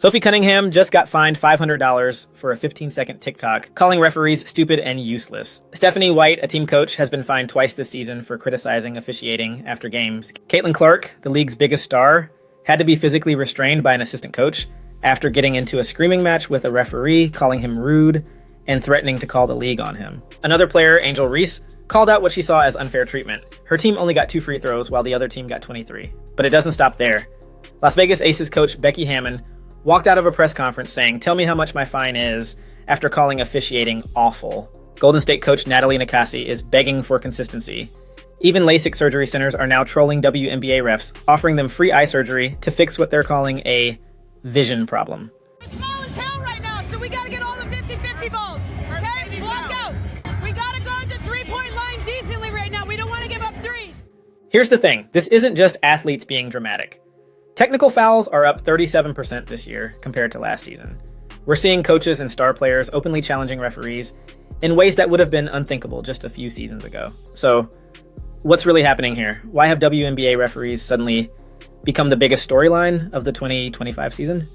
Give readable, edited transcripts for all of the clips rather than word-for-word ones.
Sophie Cunningham just got fined $500 for a 15-second TikTok, calling referees stupid and useless. Stephanie White, a team coach, has been fined twice this season for criticizing officiating after games. Caitlin Clark, the league's biggest star, had to be physically restrained by an assistant coach after getting into a screaming match with a referee, calling him rude and threatening to call the league on him. Another player, Angel Reese, called out what she saw as unfair treatment. Her team only got 2 free throws while the other team got 23. But it doesn't stop there. Las Vegas Aces coach Becky Hammon walked out of a press conference saying, "Tell me how much my fine is," after calling officiating awful. Golden State coach Natalie Nakasi is begging for consistency. Even LASIK surgery centers are now trolling WNBA refs, offering them free eye surgery to fix what they're calling a vision problem. We're small as hell right now, so we gotta get all the 50-50 balls. Okay? Block out. We gotta guard the three-point line decently right now. We don't want to give up threes. Here's the thing. This isn't just athletes being dramatic. Technical fouls are up 37% this year compared to last season. We're seeing coaches and star players openly challenging referees in ways that would have been unthinkable just a few seasons ago. So, what's really happening here? Why have WNBA referees suddenly become the biggest storyline of the 2025 season?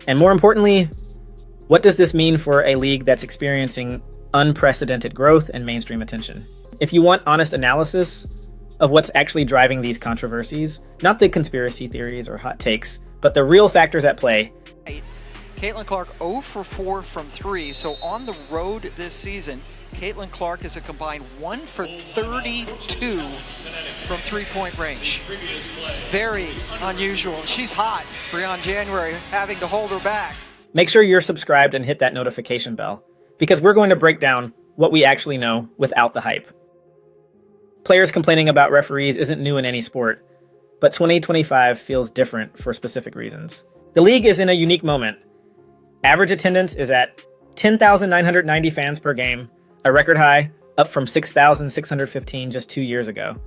And more importantly, what does this mean for a league that's experiencing unprecedented growth and mainstream attention? If you want honest analysis of what's actually driving these controversies, not the conspiracy theories or hot takes, but the real factors at play. Caitlin Clark 0 for 4 from 3, so on the road this season, Caitlin Clark is a combined 1 for 32 from three-point range. Very unusual. She's hot. Beyond January, having to hold her back. Make sure you're subscribed and hit that notification bell, because we're going to break down what we actually know without the hype. Players complaining about referees isn't new in any sport, but 2025 feels different for specific reasons. The league is in a unique moment. Average attendance is at 10,990 fans per game, a record high, up from 6,615 just 2 years ago.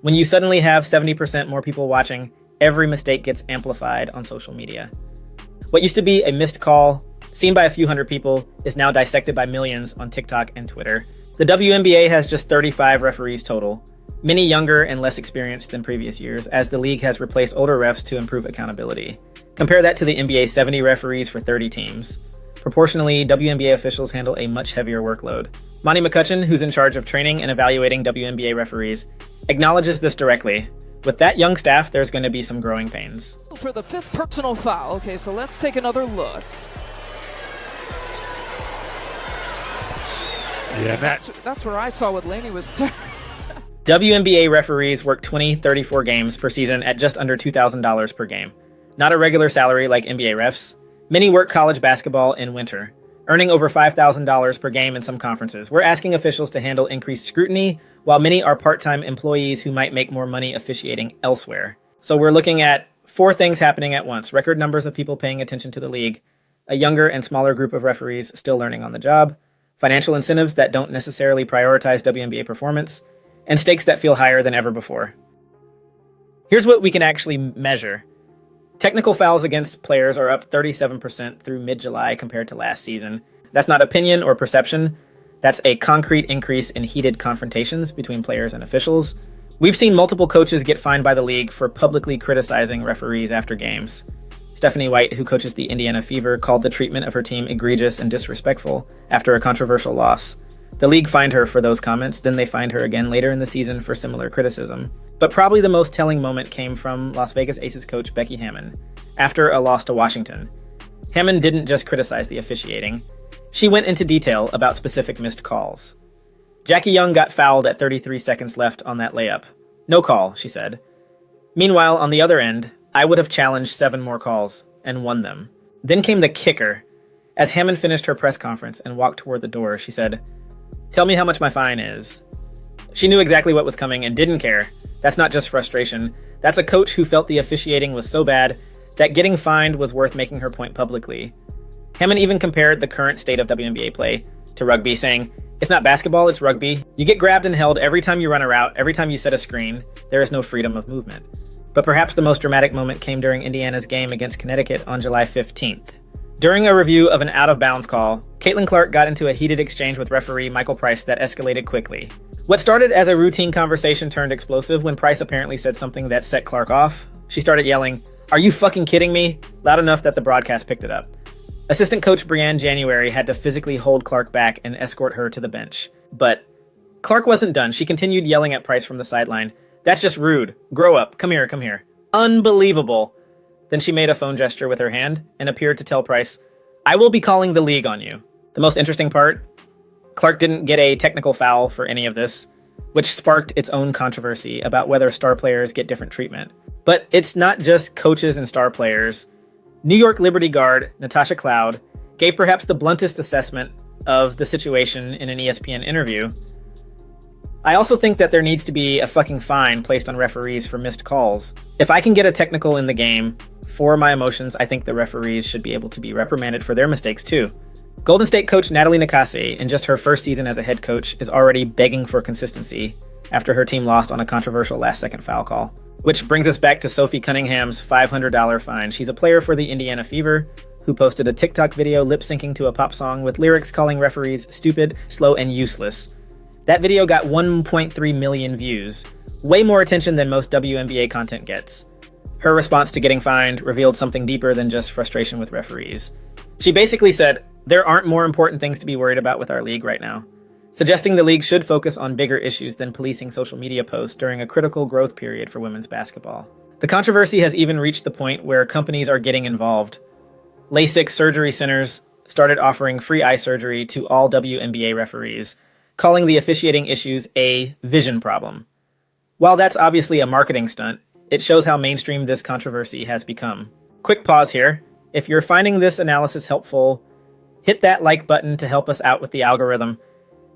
When you suddenly have 70% more people watching, every mistake gets amplified on social media. What used to be a missed call, seen by a few hundred people, is now dissected by millions on TikTok and Twitter. The WNBA has just 35 referees total, many younger and less experienced than previous years, as the league has replaced older refs to improve accountability. Compare that to the NBA's 70 referees for 30 teams. Proportionally, WNBA officials handle a much heavier workload. Monty McCutcheon, who's in charge of training and evaluating WNBA referees, acknowledges this directly. With that young staff, there's going to be some growing pains. For the 5th personal foul. Okay, so let's take another look. Yeah, that's where I saw what Laney was WNBA referees work 34 games per season at just under $2,000 per game. Not a regular salary like NBA refs. Many work college basketball in winter, earning over $5,000 per game in some conferences. We're asking officials to handle increased scrutiny, while many are part-time employees who might make more money officiating elsewhere. So we're looking at 4 things happening at once: record numbers of people paying attention to the league, a younger and smaller group of referees still learning on the job, financial incentives that don't necessarily prioritize WNBA performance, and stakes that feel higher than ever before. Here's what we can actually measure. Technical fouls against players are up 37% through mid-July compared to last season. That's not opinion or perception. That's a concrete increase in heated confrontations between players and officials. We've seen multiple coaches get fined by the league for publicly criticizing referees after games. Stephanie White, who coaches the Indiana Fever, called the treatment of her team egregious and disrespectful after a controversial loss. The league fined her for those comments, then they fined her again later in the season for similar criticism. But probably the most telling moment came from Las Vegas Aces coach Becky Hammon after a loss to Washington. Hammon didn't just criticize the officiating. She went into detail about specific missed calls. Jackie Young got fouled at 33 seconds left on that layup. No call, she said. Meanwhile, on the other end, I would have challenged 7 more calls and won them. Then came the kicker. As Hammon finished her press conference and walked toward the door, she said, "Tell me how much my fine is." She knew exactly what was coming and didn't care. That's not just frustration. That's a coach who felt the officiating was so bad that getting fined was worth making her point publicly. Hammon even compared the current state of WNBA play to rugby, saying, "It's not basketball, it's rugby. You get grabbed and held every time you run a route, every time you set a screen. There is no freedom of movement." But perhaps the most dramatic moment came during Indiana's game against Connecticut on July 15th. During a review of an out-of-bounds call, Caitlin Clark got into a heated exchange with referee Michael Price that escalated quickly. What started as a routine conversation turned explosive when Price apparently said something that set Clark off. She started yelling, "Are you fucking kidding me?" loud enough that the broadcast picked it up. Assistant coach Brianne January had to physically hold Clark back and escort her to the bench. But Clark wasn't done. She continued yelling at Price from the sideline. "That's just rude. Grow up. Come here, come here." Unbelievable. Then she made a phone gesture with her hand and appeared to tell Price, "I will be calling the league on you." The most interesting part, Clark didn't get a technical foul for any of this, which sparked its own controversy about whether star players get different treatment. But it's not just coaches and star players. New York Liberty guard Natasha Cloud gave perhaps the bluntest assessment of the situation in an ESPN interview. "I also think that there needs to be a fucking fine placed on referees for missed calls. If I can get a technical in the game for my emotions, I think the referees should be able to be reprimanded for their mistakes too." Golden State coach Natalie Nakase, in just her first season as a head coach, is already begging for consistency after her team lost on a controversial last-second foul call. Which brings us back to Sophie Cunningham's $500 fine. She's a player for the Indiana Fever who posted a TikTok video lip-syncing to a pop song with lyrics calling referees stupid, slow, and useless. That video got 1.3 million views, way more attention than most WNBA content gets. Her response to getting fined revealed something deeper than just frustration with referees. She basically said, "There aren't more important things to be worried about with our league right now," suggesting the league should focus on bigger issues than policing social media posts during a critical growth period for women's basketball. The controversy has even reached the point where companies are getting involved. LASIK surgery centers started offering free eye surgery to all WNBA referees, calling the officiating issues a vision problem. While that's obviously a marketing stunt, it shows how mainstream this controversy has become. Quick pause here. If you're finding this analysis helpful, hit that like button to help us out with the algorithm.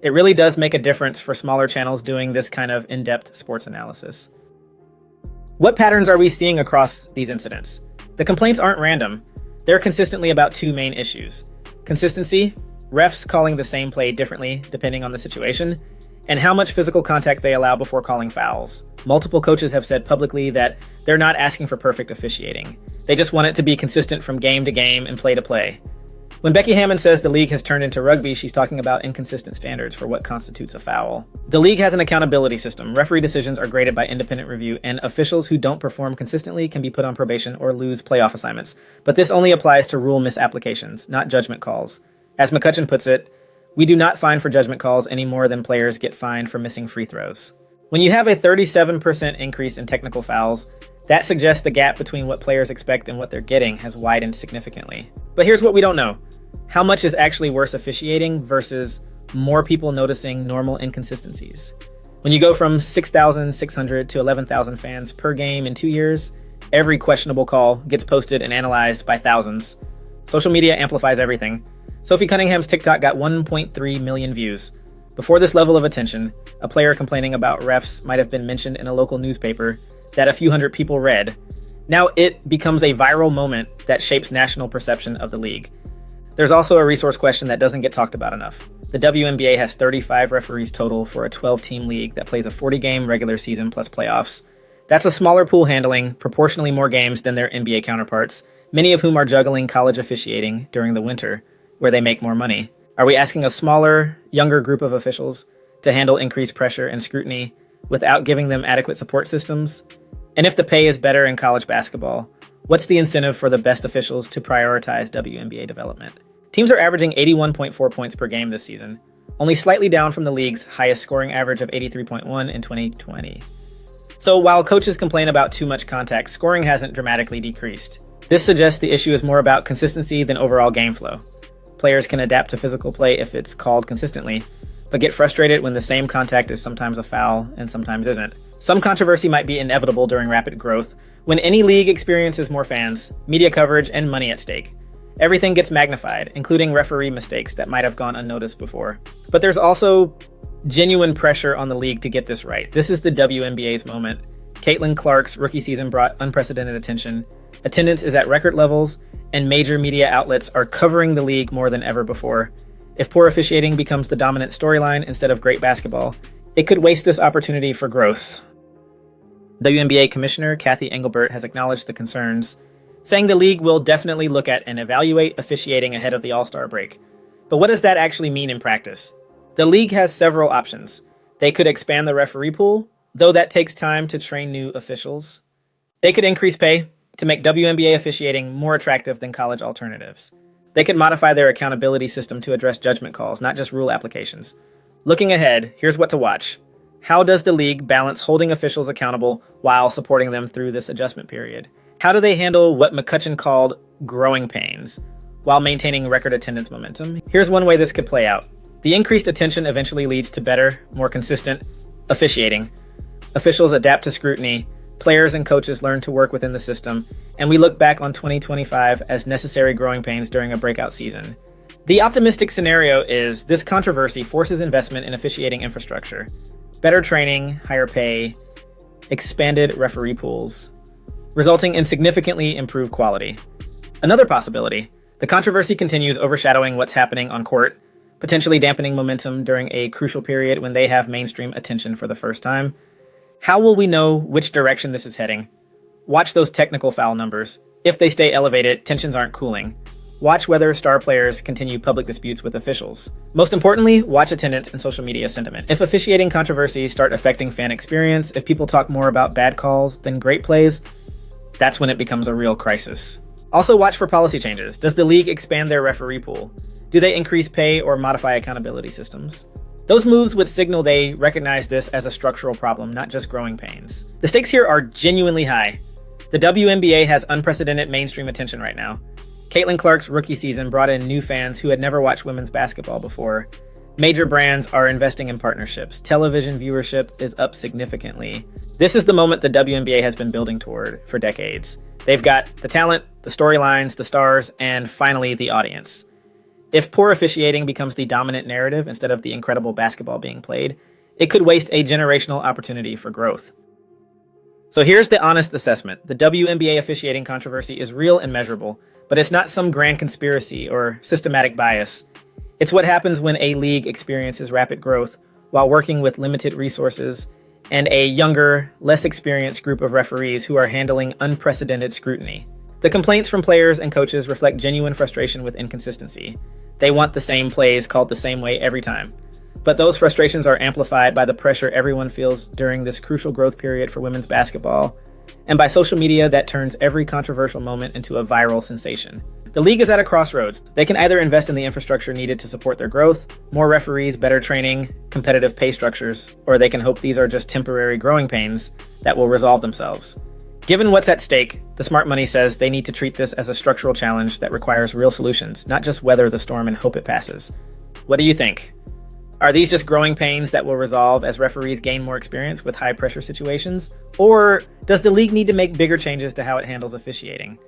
It really does make a difference for smaller channels doing this kind of in-depth sports analysis. What patterns are we seeing across these incidents? The complaints aren't random. They're consistently about two main issues. Consistency, refs calling the same play differently depending on the situation, and how much physical contact they allow before calling fouls. Multiple coaches have said publicly that they're not asking for perfect officiating. They just want it to be consistent from game to game and play to play. When Becky Hammon says the league has turned into rugby, she's talking about inconsistent standards for what constitutes a foul. The league has an accountability system. Referee decisions are graded by independent review, and officials who don't perform consistently can be put on probation or lose playoff assignments. But this only applies to rule misapplications, not judgment calls. As McCutcheon puts it, "We do not fine for judgment calls any more than players get fined for missing free throws." When you have a 37% increase in technical fouls, that suggests the gap between what players expect and what they're getting has widened significantly. But here's what we don't know. How much is actually worse officiating versus more people noticing normal inconsistencies? When you go from 6,600 to 11,000 fans per game in 2 years, every questionable call gets posted and analyzed by thousands. Social media amplifies everything. Sophie Cunningham's TikTok got 1.3 million views. Before this level of attention, a player complaining about refs might have been mentioned in a local newspaper that a few hundred people read. Now it becomes a viral moment that shapes national perception of the league. There's also a resource question that doesn't get talked about enough. The WNBA has 35 referees total for a 12-team league that plays a 40-game regular season plus playoffs. That's a smaller pool handling proportionally more games than their NBA counterparts, many of whom are juggling college officiating during the winter, where they make more money. Are we asking a smaller, younger group of officials to handle increased pressure and scrutiny without giving them adequate support systems? And if the pay is better in college basketball, what's the incentive for the best officials to prioritize WNBA development? Teams are averaging 81.4 points per game this season, only slightly down from the league's highest scoring average of 83.1 in 2020. So while coaches complain about too much contact, scoring hasn't dramatically decreased. This suggests the issue is more about consistency than overall game flow. Players can adapt to physical play if it's called consistently, but get frustrated when the same contact is sometimes a foul and sometimes isn't. Some controversy might be inevitable during rapid growth. When any league experiences more fans, media coverage, and money at stake, everything gets magnified, including referee mistakes that might have gone unnoticed before. But there's also genuine pressure on the league to get this right. This is the WNBA's moment. Caitlin Clark's rookie season brought unprecedented attention. Attendance is at record levels, and major media outlets are covering the league more than ever before. If poor officiating becomes the dominant storyline instead of great basketball, it could waste this opportunity for growth. WNBA Commissioner Kathy Engelbert has acknowledged the concerns, saying the league will definitely look at and evaluate officiating ahead of the All-Star break. But what does that actually mean in practice? The league has several options. They could expand the referee pool, though that takes time to train new officials. They could increase pay to make WNBA officiating more attractive than college alternatives. They could modify their accountability system to address judgment calls, not just rule applications. Looking ahead, here's what to watch. How does the league balance holding officials accountable while supporting them through this adjustment period? How do they handle what McCutcheon called growing pains while maintaining record attendance momentum? Here's one way this could play out. The increased attention eventually leads to better, more consistent officiating. Officials adapt to scrutiny, players and coaches learn to work within the system, and we look back on 2025 as necessary growing pains during a breakout season. The optimistic scenario is this controversy forces investment in officiating infrastructure, better training, higher pay, expanded referee pools, resulting in significantly improved quality. Another possibility, the controversy continues overshadowing what's happening on court, potentially dampening momentum during a crucial period when they have mainstream attention for the first time. How will we know which direction this is heading? Watch those technical foul numbers. If they stay elevated, tensions aren't cooling. Watch whether star players continue public disputes with officials. Most importantly, watch attendance and social media sentiment. If officiating controversies start affecting fan experience, if people talk more about bad calls than great plays, that's when it becomes a real crisis. Also watch for policy changes. Does the league expand their referee pool? Do they increase pay or modify accountability systems? Those moves would signal they recognize this as a structural problem, not just growing pains. The stakes here are genuinely high. The WNBA has unprecedented mainstream attention right now. Caitlin Clark's rookie season brought in new fans who had never watched women's basketball before. Major brands are investing in partnerships. Television viewership is up significantly. This is the moment the WNBA has been building toward for decades. They've got the talent, the storylines, the stars, and finally the audience. If poor officiating becomes the dominant narrative instead of the incredible basketball being played, it could waste a generational opportunity for growth. So here's the honest assessment. The WNBA officiating controversy is real and measurable, but it's not some grand conspiracy or systematic bias. It's what happens when a league experiences rapid growth while working with limited resources and a younger, less experienced group of referees who are handling unprecedented scrutiny. The complaints from players and coaches reflect genuine frustration with inconsistency. They want the same plays called the same way every time. But those frustrations are amplified by the pressure everyone feels during this crucial growth period for women's basketball, and by social media that turns every controversial moment into a viral sensation. The league is at a crossroads. They can either invest in the infrastructure needed to support their growth, more referees, better training, competitive pay structures, or they can hope these are just temporary growing pains that will resolve themselves. Given what's at stake, the smart money says they need to treat this as a structural challenge that requires real solutions, not just weather the storm and hope it passes. What do you think? Are these just growing pains that will resolve as referees gain more experience with high-pressure situations? Or does the league need to make bigger changes to how it handles officiating?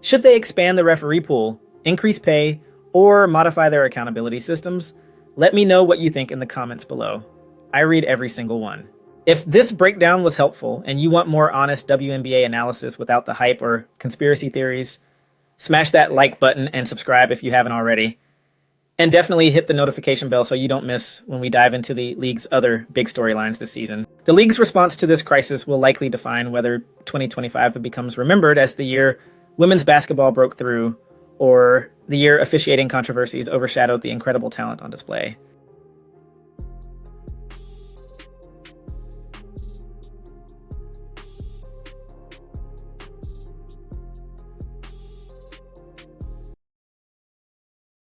Should they expand the referee pool, increase pay, or modify their accountability systems? Let me know what you think in the comments below. I read every single one. If this breakdown was helpful and you want more honest WNBA analysis without the hype or conspiracy theories, smash that like button and subscribe if you haven't already. And definitely hit the notification bell so you don't miss when we dive into the league's other big storylines this season. The league's response to this crisis will likely define whether 2025 becomes remembered as the year women's basketball broke through, or the year officiating controversies overshadowed the incredible talent on display.